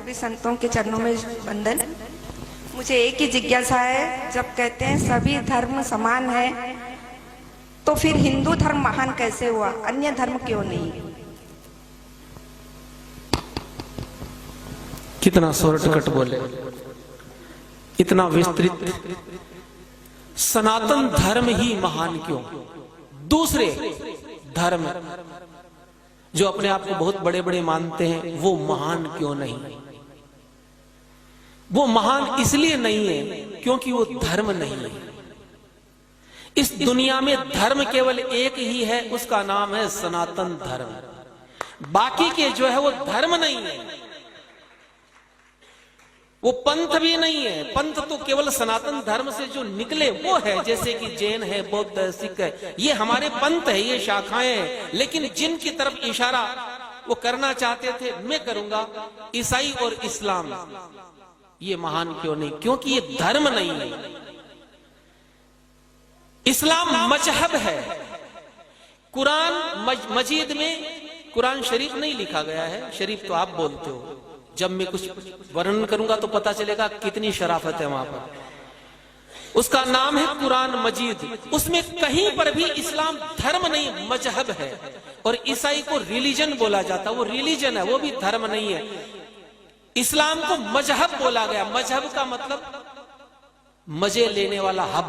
सभी संतों के चरणों में वंदन। मुझे एक ही जिज्ञासा है, जब कहते हैं सभी धर्म समान है तो फिर हिंदू धर्म महान कैसे हुआ, अन्य धर्म क्यों नहीं? कितना शॉर्टकट बोले, इतना विस्तृत। सनातन धर्म ही महान क्यों? दूसरे धर्म जो अपने आप को बहुत बड़े बड़े मानते हैं वो महान क्यों नहीं? वो महान इसलिए नहीं है क्योंकि वो धर्म नहीं है। इस दुनिया में धर्म केवल एक ही है, उसका नाम है सनातन धर्म। बाकी के जो है वो धर्म नहीं है, वो पंथ भी नहीं है। पंथ तो केवल सनातन धर्म से जो निकले वो है, जैसे कि जैन है, बौद्ध है, सिख है, ये हमारे पंथ है, ये शाखाएं हैं। लेकिन जिनकी तरफ इशारा वो करना चाहते थे, मैं करूंगा, ईसाई और इस्लाम, ये महान क्यों नहीं? क्योंकि ये धर्म नहीं है। इस्लाम मजहब है। कुरान मजीद में कुरान शरीफ नहीं लिखा गया है, शरीफ तो आप बोलते हो। जब मैं कुछ वर्णन करूंगा तो पता चलेगा कितनी शराफत है वहां पर। उसका नाम है कुरान मजीद। उसमें कहीं पर भी इस्लाम धर्म नहीं, मजहब है। और ईसाई को रिलीजन बोला जाता, वो रिलीजन है, वो भी धर्म नहीं है। इस्लाम को मजहब बोला गया। मजहब का मतलब मजे लेने वाला हब।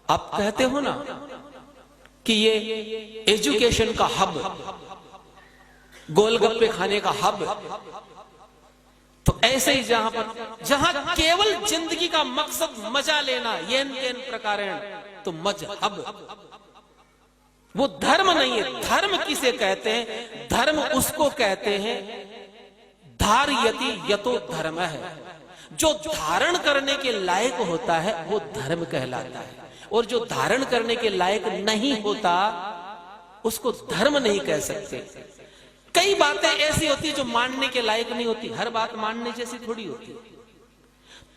आप कहते हो ना कि ये एजुकेशन का हब, गोलगप्पे खाने का हब, तो ऐसे ही जहां केवल जिंदगी का मकसद मजा लेना, येन तेन प्रकारेण, तो मजहब, वो धर्म नहीं है। धर्म किसे कहते हैं? धर्म उसको कहते हैं धारयति यतो धर्म है। जो धारण करने के लायक होता है वो धर्म कहलाता है, और जो धारण करने के लायक नहीं होता उसको धर्म नहीं कह सकते। कई बातें ऐसी होती है जो मानने के लायक नहीं होती, हर बात मानने जैसी थोड़ी होती।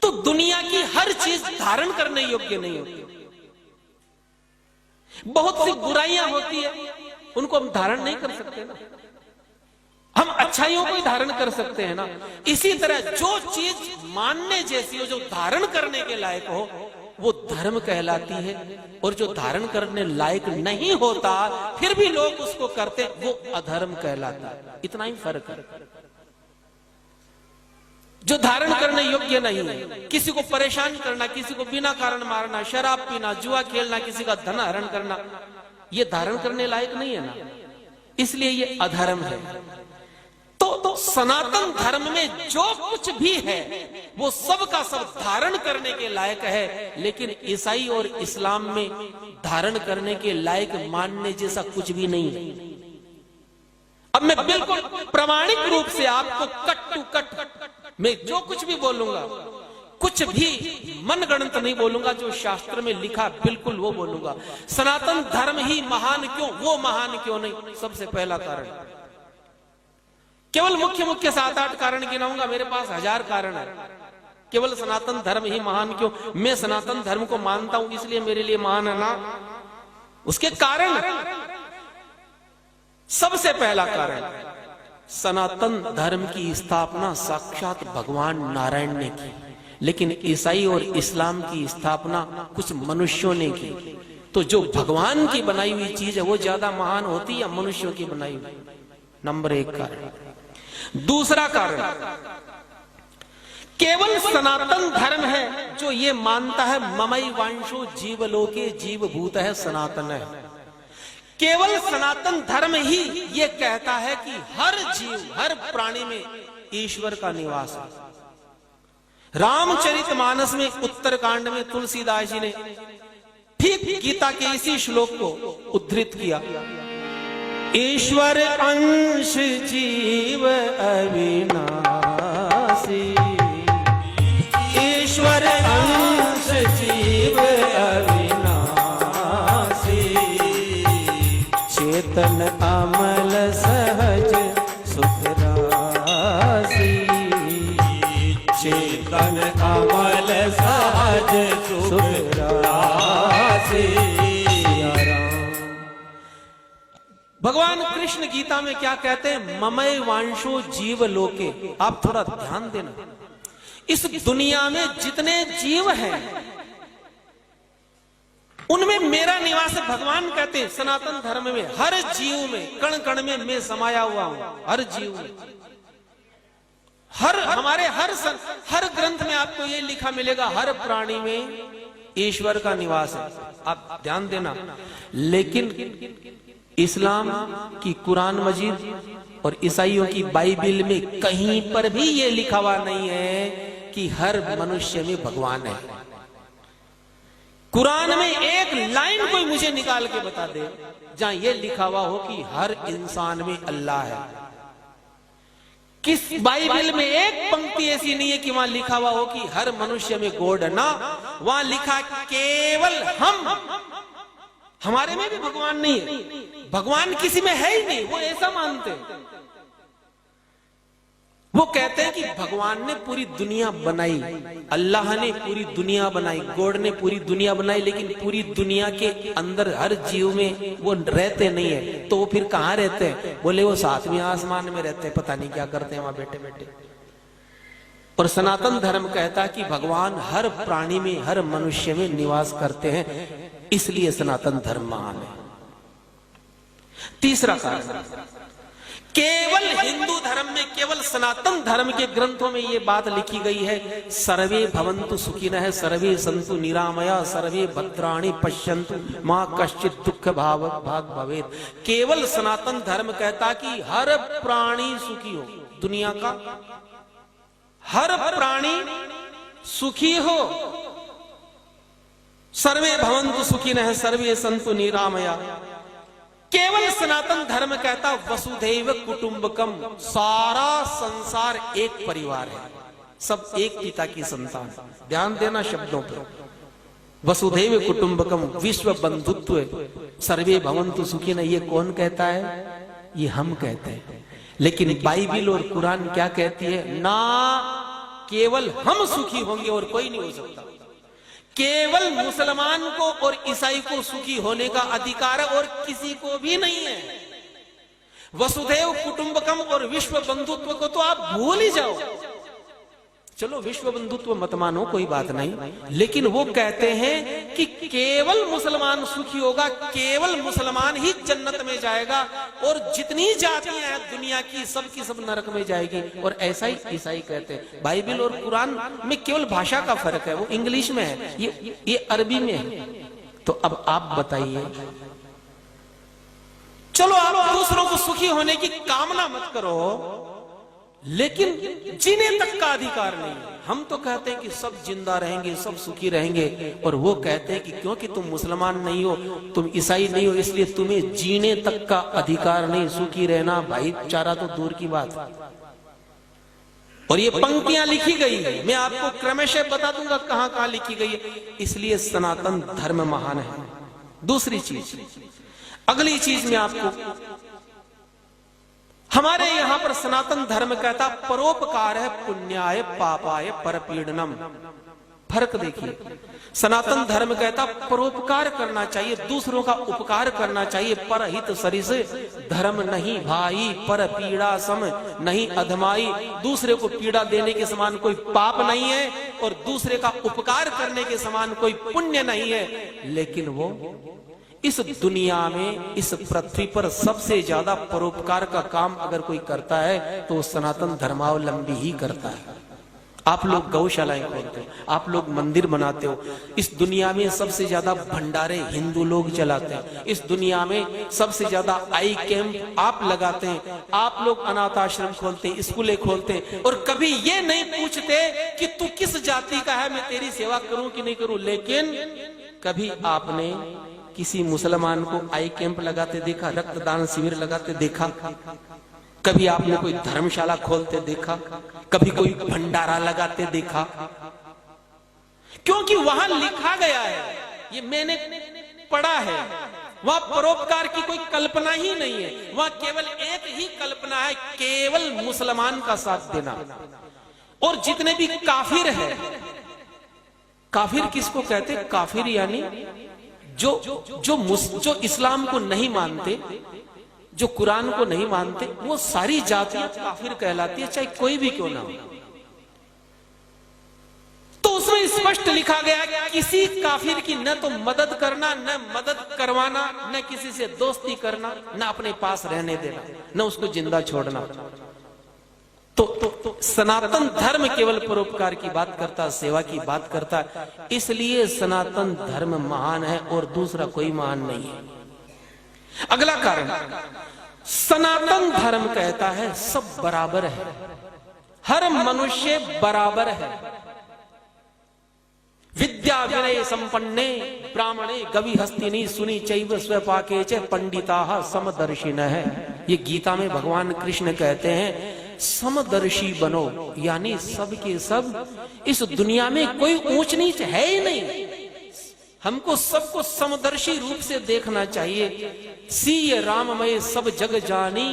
तो दुनिया की हर चीज धारण करने योग्य नहीं होती। बहुत सी बुराइयां होती है, उनको हम धारण नहीं कर सकते ना। हम अच्छाइयों को ही धारण कर सकते हैं ना। इसी तरह जो चीज मानने जैसी हो, जो धारण करने के लायक हो, वो धर्म कहलाती है। और जो धारण करने लायक नहीं होता फिर भी लोग उसको करते, वो अधर्म कहलाता है। इतना ही फर्क है। जो धारण करने योग्य नहीं है, किसी को परेशान करना, किसी को बिना कारण मारना, शराब पीना, जुआ खेलना, किसी का धन हरण करना, ये धारण करने लायक नहीं है ना, इसलिए ये अधर्म है। तो सनातन धर्म में जो कुछ भी है वो सब का सब धारण करने के लायक है। लेकिन ईसाई और इस्लाम में धारण करने के लायक मानने जैसा कुछ भी नहीं है। अब मैं बिल्कुल प्रामाणिक रूप से आपको कट टू कट मैं जो कुछ भी बोलूंगा, कुछ भी मनगढ़ंत नहीं बोलूंगा, जो शास्त्र में लिखा बिल्कुल वो बोलूंगा। सनातन धर्म ही महान क्यों, वो महान क्यों नहीं? सबसे पहला कारण, केवल मुख्य 7-8 कारण गिनाऊंगा, मेरे पास 1000 कारण है। केवल सनातन धर्म ही महान क्यों? मैं सनातन धर्म को मानता हूं इसलिए मेरे लिए महान है ना, उसके कारण। सबसे पहला कारण, सनातन धर्म की स्थापना साक्षात भगवान नारायण ने की, लेकिन ईसाई और इस्लाम की स्थापना कुछ मनुष्यों ने की। तो जो भगवान की बनाई हुई चीज है वो ज्यादा महान होती या मनुष्यों की बनाई हुई? नंबर 1 कारण। दूसरा कारण, केवल सनातन धर्म है जो ये मानता है ममई वांशो जीवलोके जीवभूत है सनातन है। केवल सनातन धर्म ही ये कहता है कि हर जीव, हर प्राणी में ईश्वर का निवास है। रामचरितमानस में उत्तरकांड में तुलसीदास जी ने ठीक गीता के इसी श्लोक को उद्धृत किया। ईश्वर अंश जीव अविनाशी, ईश्वर अंश जीव अविनाशी, चेतन अमल सहज सुख राशि, चेतन अमल सहज सुख राशि। भगवान कृष्ण गीता में क्या कहते हैं? ममय वांशो जीव लोके। आप थोड़ा ध्यान देना, इस दुनिया में जितने जीव हैं उनमें मेरा निवास है। भगवान कहते हैं सनातन धर्म में हर जीव में, कण कण में मैं समाया हुआ हूं। हर जीव में, हर ग्रंथ में आपको ये लिखा मिलेगा, हर प्राणी में ईश्वर का निवास है। आप ध्यान देना। लेकिन इस्लाम की कुरान मजीद और ईसाइयों की बाइबिल में कहीं पर भी ये लिखा हुआ नहीं है कि हर मनुष्य में भगवान है। कुरान में एक लाइन कोई मुझे निकाल के बता दे जहां यह लिखा हुआ हो कि हर इंसान में अल्लाह है। किस बाइबल में एक पंक्ति ऐसी नहीं है कि वहां लिखा हुआ हो कि हर मनुष्य में गॉड है। ना, वहां लिखा केवल हमारे में भी भगवान नहीं है। भगवान किसी में है ही नहीं, वो ऐसा मानते हैं। वो कहते हैं कि भगवान ने पूरी दुनिया बनाई, अल्लाह ने पूरी दुनिया बनाई, गॉड ने पूरी दुनिया बनाई, लेकिन पूरी दुनिया के अंदर हर जीव में वो रहते नहीं है। तो वो फिर कहां रहते हैं? बोले वो सातवें आसमान में रहते हैं, पता नहीं क्या करते हैं वहां बैठे बैठे। और सनातन धर्म कहता है कि भगवान हर प्राणी में, हर मनुष्य में निवास करते हैं, इसलिए सनातन धर्म महान है। तीसरा कारण, केवल हिंदू धर्म में, केवल सनातन धर्म के ग्रंथों में यह बात लिखी गई है, सर्वे भवन्तु सुखिनः, सर्वे सन्तु निरामया, सर्वे भद्राणि पश्यन्तु मां कश्चित् दुःख भाग भवेत्। केवल सनातन धर्म कहता कि हर प्राणी सुखी हो, दुनिया का हर प्राणी सुखी हो। सर्वे भवन्तु सुखिनः, सर्वे सन्तु निरामया। केवल सनातन धर्म कहता वसुधैव कुटुंबकम, सारा संसार एक परिवार है, सब एक पिता की संतान। ध्यान देना शब्दों पर। वसुधैव कुटुंबकम, विश्व बंधुत्व, सर्वे भवन्तु सुखिनः, ये कौन कहता है? ये हम कहते हैं। लेकिन बाइबिल और कुरान क्या कहती है? ना केवल हम सुखी होंगे और कोई नहीं हो सकता। केवल मुसलमान को और ईसाई को सुखी होने का अधिकार है और किसी को भी नहीं है। वसुधैव कुटुंबकम और विश्व बंधुत्व को तो आप भूल ही जाओ। चलो विश्व बंधुत्व मत मानो, कोई बात नहीं, लेकिन वो कहते हैं कि केवल मुसलमान सुखी होगा, केवल मुसलमान ही जन्नत में जाएगा, और जितनी जातियां हैं दुनिया की सब नरक में जाएगी। और ऐसा ही ईसाई कहते हैं। बाइबिल और कुरान में केवल भाषा का फर्क है, वो इंग्लिश में है, ये अरबी में है। तो अब आप बताइए, चलो आप दूसरों को सुखी होने की कामना मत करो, लेकिन जीने तक का अधिकार नहीं है। हम तो कहते हैं कि सब जिंदा रहेंगे, सब सुखी रहेंगे, और वो कहते हैं कि क्योंकि तुम मुसलमान नहीं हो, तुम ईसाई नहीं हो, इसलिए तुम्हें जीने तक का अधिकार नहीं, सुखी रहना भाईचारा तो दूर की बात। और ये पंक्तियां लिखी गई है, मैं आपको क्रमशः बता दूंगा कहां कहां लिखी गई है। इसलिए सनातन धर्म महान है। दूसरी चीज, अगली चीज में आपको, हमारे यहां पर सनातन धर्म कहता परोपकार है पुण्याय पापाय परपीड़नम। फर्क देखिए, सनातन धर्म कहता परोपकार करना चाहिए, दूसरों का उपकार करना चाहिए। परहित सरिस धर्म नहीं भाई, पर पीड़ा सम नहीं अधमाई। दूसरे को पीड़ा देने के समान कोई पाप नहीं है, और दूसरे का उपकार करने के समान कोई पुण्य नहीं है। लेकिन वो इस दुनिया में, इस पृथ्वी पर सबसे ज्यादा परोपकार का काम अगर कोई करता है तो सनातन धर्मावलंबी ही करता है। आप लोग गौशालाएं खोलते हो, आप लोग मंदिर बनाते हो, इस दुनिया में सबसे ज्यादा भंडारे हिंदू लोग चलाते हैं, इस दुनिया में सबसे ज्यादा आई कैंप आप लगाते हैं, आप लोग अनाथ आश्रम खोलते हैं, स्कूलें खोलते हैं, और कभी ये नहीं पूछते कि तू किस जाति का है, मैं तेरी सेवा करूं कि नहीं करूं। लेकिन कभी आपने किसी मुसलमान को आई कैंप लगाते देखा, रक्तदान शिविर लगाते देखा? कभी आपने कोई धर्मशाला खोलते देखा? कभी कोई भंडारा लगाते देखा? क्योंकि वहां लिखा गया है, ये मैंने पढ़ा है, वहां परोपकार की कोई कल्पना ही नहीं है। वहां केवल एक ही कल्पना है, केवल मुसलमान का साथ देना। और जितने भी काफिर है, काफिर किसको कहते? काफिर यानी जो इस्लाम को नहीं मानते, जो कुरान को नहीं मानते वो सारी जातियां काफिर कहलाती है, चाहे कोई भी क्यों ना हो। तो उसमें स्पष्ट लिखा गया कि किसी काफिर की न तो मदद करना, न मदद करवाना, न किसी से दोस्ती करना, न अपने पास रहने देना, न उसको जिंदा छोड़ना। तो सनातन धर्म केवल परोपकार की बात करता है, सेवा की बात करता है, इसलिए सनातन धर्म महान है और दूसरा कोई महान नहीं है। अगला कारण, सनातन धर्म कहता है सब बराबर है, हर मनुष्य बराबर है। विद्या विनय संपन्ने ब्राह्मणे गवि हस्तिनी सुनी चैव स्वपाके च पंडिताः समदर्शिनः है। ये गीता में भगवान कृष्ण कहते हैं समदर्शी बनो, यानी सब के सब इस दुनिया में कोई ऊंच नीच है ही नहीं। हमको सबको समदर्शी रूप से देखना चाहिए। सीय राममय सब जग जानी,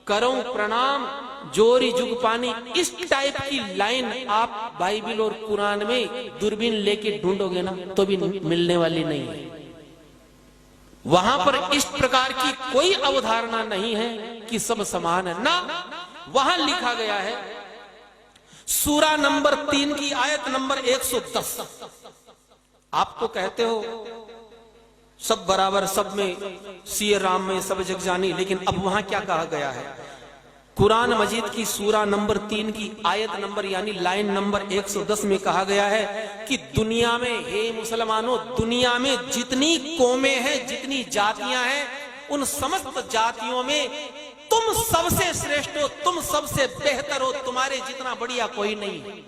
करो प्रणाम जोरी जुग पानी। इस टाइप की लाइन आप बाइबल और कुरान में दूरबीन लेके ढूंढोगे ना तो भी मिलने वाली नहीं है। वहां पर इस प्रकार की कोई अवधारणा नहीं है कि सब समान है ना। वहां लिखा गया है सूरा नंबर 3 की आयत नंबर 110। आप तो कहते हो सब बराबर, सब में सिय राम में सब जग जानी, लेकिन अब वहां क्या कहा गया है? कुरान मजीद की सूरा नंबर 3 की आयत नंबर यानी लाइन नंबर 110 में कहा गया है कि दुनिया में, हे मुसलमानों, दुनिया में जितनी कौमें हैं, जितनी जातियां हैं, उन समस्त जातियों में तुम सबसे श्रेष्ठ हो, तुम सबसे बेहतर हो, तुम्हारे जितना बढ़िया कोई नहीं।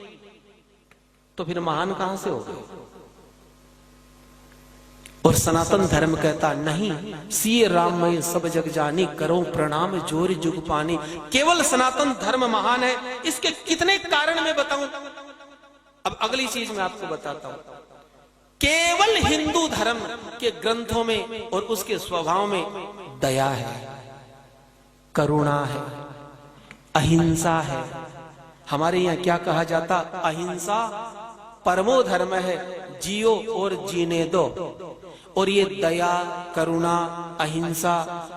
तो फिर महान कहां से हो गए? और सनातन धर्म कहता नहीं, सीए राम में सब जग जानी, करो प्रणाम जोर जुग पानी। केवल सनातन धर्म महान है। इसके कितने कारण मैं बताऊं। अब अगली चीज मैं आपको बताता हूं। केवल हिंदू धर्म के ग्रंथों में और उसके स्वभाव में दया है, करुणा है, अहिंसा है। हमारे यहां क्या कहा जाता? अहिंसा परमो धर्म है, जियो और जीने दो। और ये दया, करुणा, अहिंसा,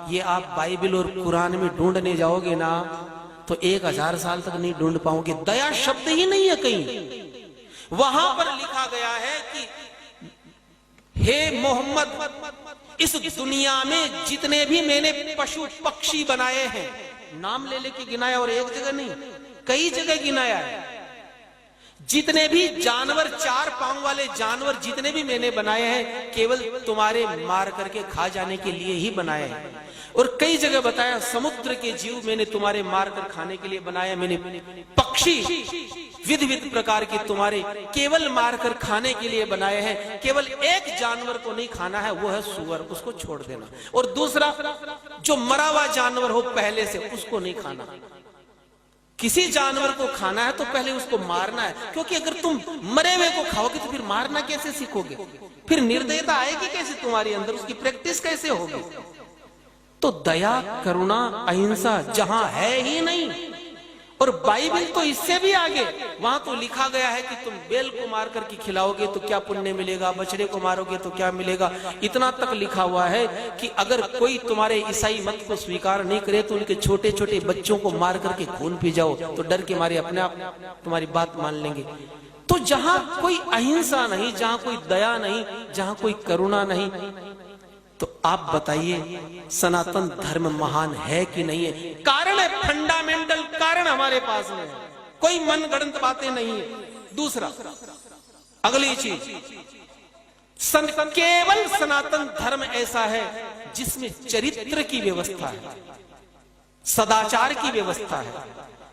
ये आप बाइबल और कुरान में ढूंढने जाओगे ना तो 1000 साल तक नहीं ढूंढ पाओगे। दया शब्द ही नहीं है कहीं। वहां पर लिखा गया है कि हे मोहम्मद, इस दुनिया में जितने भी मैंने पशु पक्षी बनाए हैं, नाम ले लेके गिनाया, और एक जगह नहीं, कई जगह गिनाया है। जितने भी जानवर, 4 पांव वाले जानवर जितने भी मैंने बनाए हैं, केवल तुम्हारे मार करके खा जाने के लिए ही बनाए हैं। और कई जगह बताया समुद्र के जीव मैंने तुम्हारे मार कर खाने के लिए बनाया। मैंने पक्षी विध विध प्रकार के तुम्हारे केवल मार कर खाने के लिए बनाए हैं। केवल एक जानवर को नहीं खाना है, वो है सूअर, उसको छोड़ देना। और दूसरा, जो मरा हुआ जानवर हो पहले से, उसको नहीं खाना। किसी जानवर को खाना है तो पहले उसको मारना है, क्योंकि अगर तुम मरे हुए को खाओगे तो फिर मारना कैसे सीखोगे? फिर निर्दयता आएगी कैसे तुम्हारे अंदर? उसकी प्रैक्टिस कैसे होगी? तो दया, करुणा, अहिंसा जहां है ही नहीं। और बाइबल तो इससे भी आगे, वहां तो लिखा गया है कि तुम बैल को मार करके खिलाओगे तो क्या पुण्य मिलेगा, बछड़े को मारोगे तो क्या मिलेगा। इतना तक लिखा हुआ है कि अगर कोई तुम्हारे ईसाई मत को स्वीकार नहीं करे तो उनके छोटे छोटे बच्चों को मार करके खून पी जाओ, तो डर के मारे अपने आप तुम्हारी बात मान लेंगे। तो जहां कोई अहिंसा नहीं, जहां कोई दया नहीं, जहां कोई करुणा नहीं, तो आप बताइए सनातन धर्म महान है कि नहीं है? कारण है, फंडामेंटल कारण हमारे पास में है, कोई मनगढ़ंत बातें नहीं है। दूसरा, अगली चीज, केवल सनातन धर्म ऐसा है जिसमें चरित्र की व्यवस्था है, सदाचार की व्यवस्था है,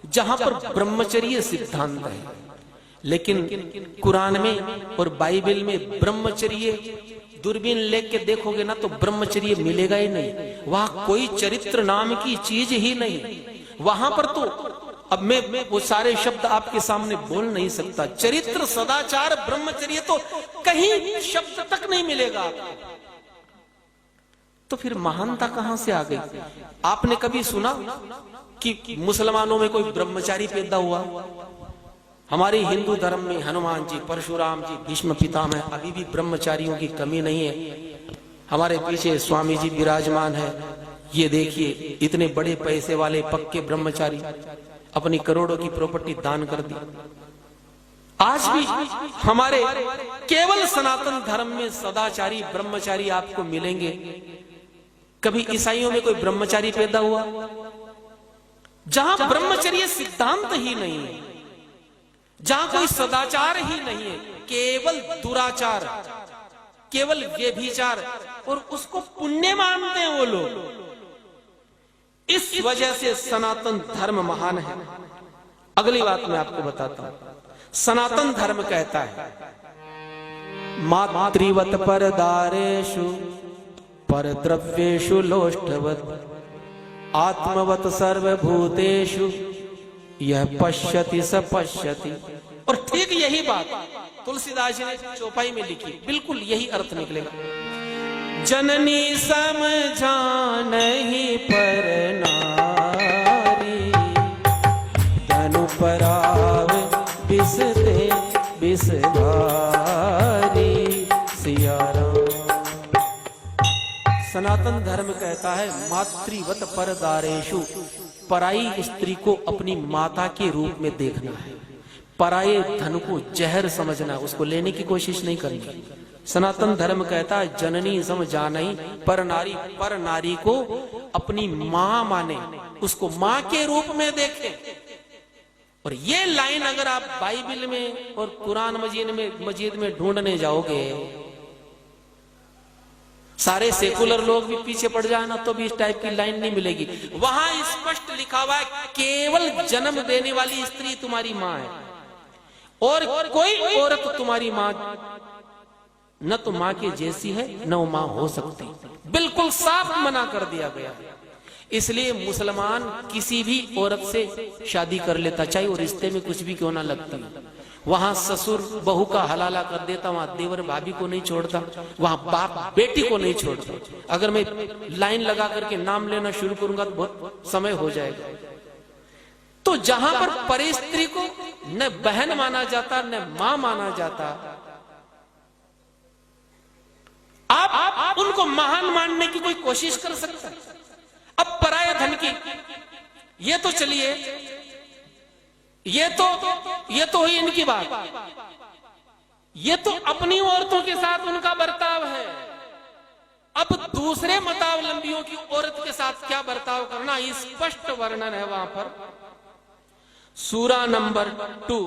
जहां पर ब्रह्मचर्य सिद्धांत है। लेकिन कुरान में और बाइबल में ब्रह्मचर्य दूरबीन लेके देखोगे ना तो ब्रह्मचर्य मिलेगा ही नहीं। वहां कोई चरित्र नाम की चीज ही नहीं। वहां पर तो अब मैं वो सारे शब्द आपके सामने बोल नहीं सकता। चरित्र, सदाचार, ब्रह्मचर्य तो कहीं शब्द तक नहीं मिलेगा आपको। तो फिर महानता कहां से आ गई? आपने कभी सुना कि मुसलमानों में कोई ब्रह्मचारी पैदा हुआ? हमारे हिंदू धर्म में हनुमान जी, परशुराम जी, भीष्म पितामह, अभी भी ब्रह्मचारियों की कमी नहीं है। हमारे पीछे स्वामी जी विराजमान है। ये देखिए इतने बड़े पैसे वाले पक्के ब्रह्मचारी अपनी करोड़ों की प्रॉपर्टी दान कर दी। आज भी हमारे केवल सनातन धर्म में सदाचारी ब्रह्मचारी आपको मिलेंगे। कभी ईसाइयों में कोई ब्रह्मचारी पैदा हुआ? जहां ब्रह्मचर्य सिद्धांत ही नहीं है, जहां कोई सदाचार ही नहीं है, केवल दुराचार, केवल व्यभिचार, और उसको पुण्य मानते हैं वो लोग। इस वजह से सनातन धर्म महान है। अगली बात मैं आपको बताता हूं। सनातन धर्म कहता है मातृवत परदारेषु परद्रव्येषु लोष्ठवत् आत्मवत सर्वभूतेषु यह पश्यति स पश्यति। और ठीक यही बात तुलसीदास जी ने चौपाई में लिखी, बिल्कुल यही अर्थ निकलेगा। जननी समझानहि पर नारी धनु पराव बिसते बिसधारी सिया राम। सनातन धर्म कहता है मातृवत परदारेषु, पराई स्त्री को अपनी माता के रूप में देखना है, पराये धन को जहर समझना, उसको लेने की कोशिश नहीं करनी। सनातन धर्म कहता है जननी समझानहि पर नारी, पर नारी को अपनी मां माने, उसको मां के रूप में देखे। और ये लाइन अगर आप बाइबल में और कुरान मजीद में ढूंढने जाओगे, सारे सेकुलर लोग भी पीछे पड़ जाए ना तो भी इस टाइप की लाइन नहीं मिलेगी। वहां स्पष्ट लिखा हुआ है केवल जन्म देने वाली स्त्री तुम्हारी मां है, और कोई औरत तुम्हारी मां न तो मां के जैसी है न वो मां हो सकती। बिल्कुल साफ मना कर दिया गया। इसलिए मुसलमान किसी भी औरत से शादी कर लेता, चाहे वो रिश्ते में कुछ भी क्यों ना लगती। वहां ससुर बहू का हलाला कर देता, वहां देवर भाभी को नहीं छोड़ता, वहां बाप बेटी को नहीं छोड़ता। अगर मैं लाइन लगा करके नाम लेना शुरू करूंगा तो बहुत समय हो जाएगा। तो जहां पर परे स्त्री को न बहन माना जाता न मां माना जाता, आप उनको महान मानने की कोई कोशिश कर सकते हैं। अब पराये धन की ये तो चलिए, ये तो हुई इनकी बात। ये तो अपनी औरतों के साथ उनका बर्ताव है। अब दूसरे मतावलंबियों की औरत के साथ क्या बर्ताव करना, स्पष्ट वर्णन है वहां पर। सूरा नंबर 2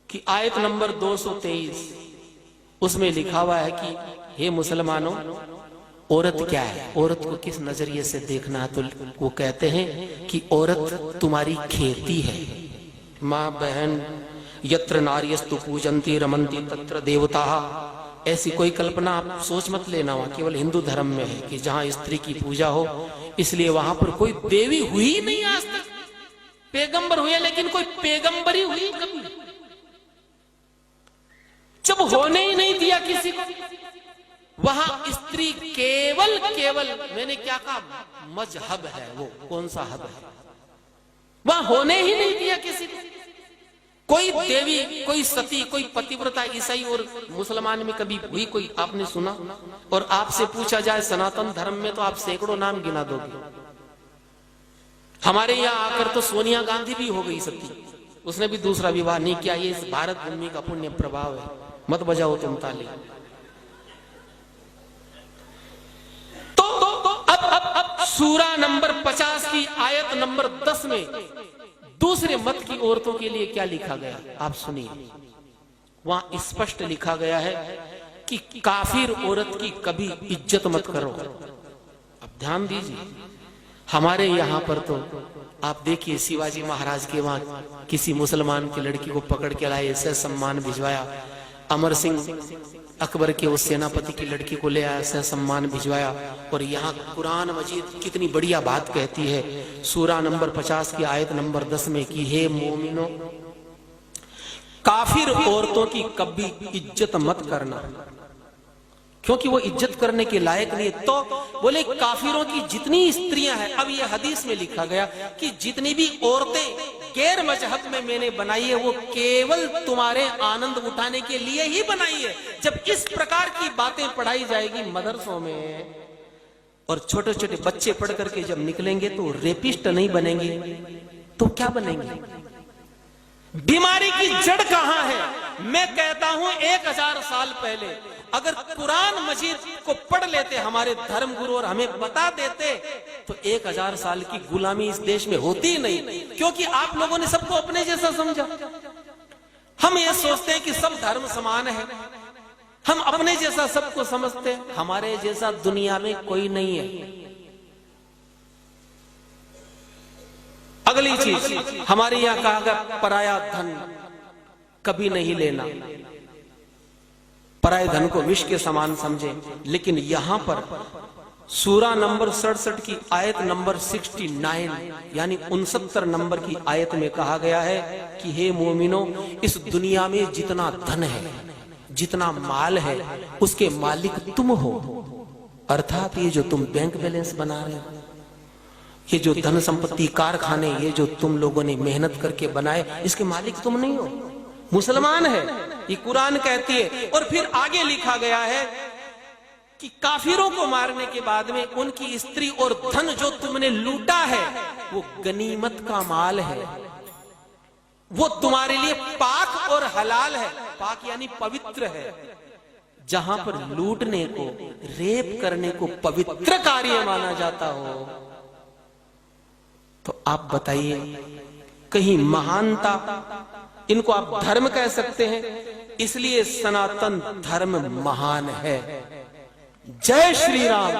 की आयत नंबर 223, उसमें लिखा हुआ है कि हे मुसलमानों, औरत क्या है, औरत को किस नजरिए से देखना है। तो वो कहते हैं कि औरत तुम्हारी खेती है। माँ बहन यत्र नार्यस्तु पूजन्ति रमन्ति तत्र देवता, ऐसी कोई कल्पना आप सोच मत लेना। वहां केवल हिंदू धर्म में है कि जहां स्त्री की पूजा हो, इसलिए वहां पर कोई देवी हुई नहीं आज तक। पैगंबर हुए लेकिन कोई पैगंबरी हुई कभी, जब होने ही नहीं दिया किसी को। वहां स्त्री केवल मैंने क्या कहा, मजहब है। वो कौन सा हब है, वहां होने ही नहीं दिया किसी को। कोई देवी, कोई सती, कोई पतिव्रता ईसाई और मुसलमान में कभी हुई कोई आपने सुना? और आपसे पूछा जाए सनातन धर्म में तो आप सैकड़ों नाम गिना दोगे। हमारे यहां आकर तो सोनिया गांधी भी हो गई सती, उसने भी दूसरा विवाह नहीं किया। ये इस भारत भूमि का पुण्य प्रभाव है। मत बजाओ तुम ताली। तो अब सूरा नंबर 50 की आयत नंबर 10 में दूसरे मत की औरतों के लिए क्या लिखा गया, आप सुनिए। वहां स्पष्ट लिखा गया है कि काफिर औरत की कभी इज्जत मत करो। अब ध्यान दीजिए, हमारे यहां पर तो आप देखिए शिवाजी महाराज के वहां किसी मुसलमान की लड़की को पकड़ के लाए, ऐसे सम्मान भिजवाया। अमर सिंह अकबर के उस सेनापति की लड़की को ले आया, ऐसे सम्मान भिजवाया। और यहाँ कुरान मजीद कितनी बढ़िया बात कहती है, सूरा नंबर 50 की आयत नंबर 10 में कि हे मोमिनो, काफिर औरतों की कभी इज्जत मत करना, क्योंकि वो इज्जत करने के लायक नहीं है। तो बोले काफिरों की जितनी स्त्रियां हैं, अब ये हदीस में लिखा गया कि जितनी भी औरतें गैर मजहब में मैंने बनाई है, वो केवल तुम्हारे आनंद उठाने के लिए ही बनाई है। जब इस प्रकार की बातें पढ़ाई जाएगी मदरसों में और छोटे छोटे बच्चे पढ़ करके जब निकलेंगे तो रेपिस्ट नहीं बनेंगे तो क्या बनेंगे? बीमारी की जड़ कहां है? मैं कहता हूं 1000 साल पहले अगर कुरान मजीद को पढ़ लेते हमारे धर्म गुरु और हमें बता देते तो 1000 साल की गुलामी इस देश में होती ही नहीं, क्योंकि आप लोगों ने सबको अपने जैसा समझा। हम ये सोचते हैं कि सब धर्म समान है, हम अपने जैसा सबको समझते हैं, हमारे जैसा दुनिया में कोई नहीं है। अगली चीज हमारे यहां कहा गया पराया धन कभी नहीं लेना, पराये धन को विष के समान समझे। लेकिन यहां पर सूरा नंबर 67 की आयत नंबर 69 यानी 69 नंबर की आयत में कहा गया है कि हे मोमिनो, इस दुनिया में जितना धन है, जितना माल है, उसके मालिक तुम हो। अर्थात ये जो तुम बैंक बैलेंस बना रहे हो, ये जो धन संपत्ति कारखाने, ये जो तुम लोगों ने मेहनत करके बनाए, इसके मालिक तुम नहीं हो, मुसलमान है, ये कुरान कहती है। और फिर आगे लिखा गया है कि काफिरों को मारने के बाद में उनकी स्त्री और धन जो तुमने लूटा है वो गनीमत का माल है, वो तुम्हारे लिए पाक और हलाल है। पाक यानी पवित्र है। जहां पर लूटने को, रेप करने को पवित्र कार्य माना जाता हो, तो आप बताइए कहीं महानता, इनको आप धर्म कह सकते हैं? इसलिए सनातन धर्म महान है। जय श्री राम।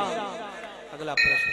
अगला प्रश्न।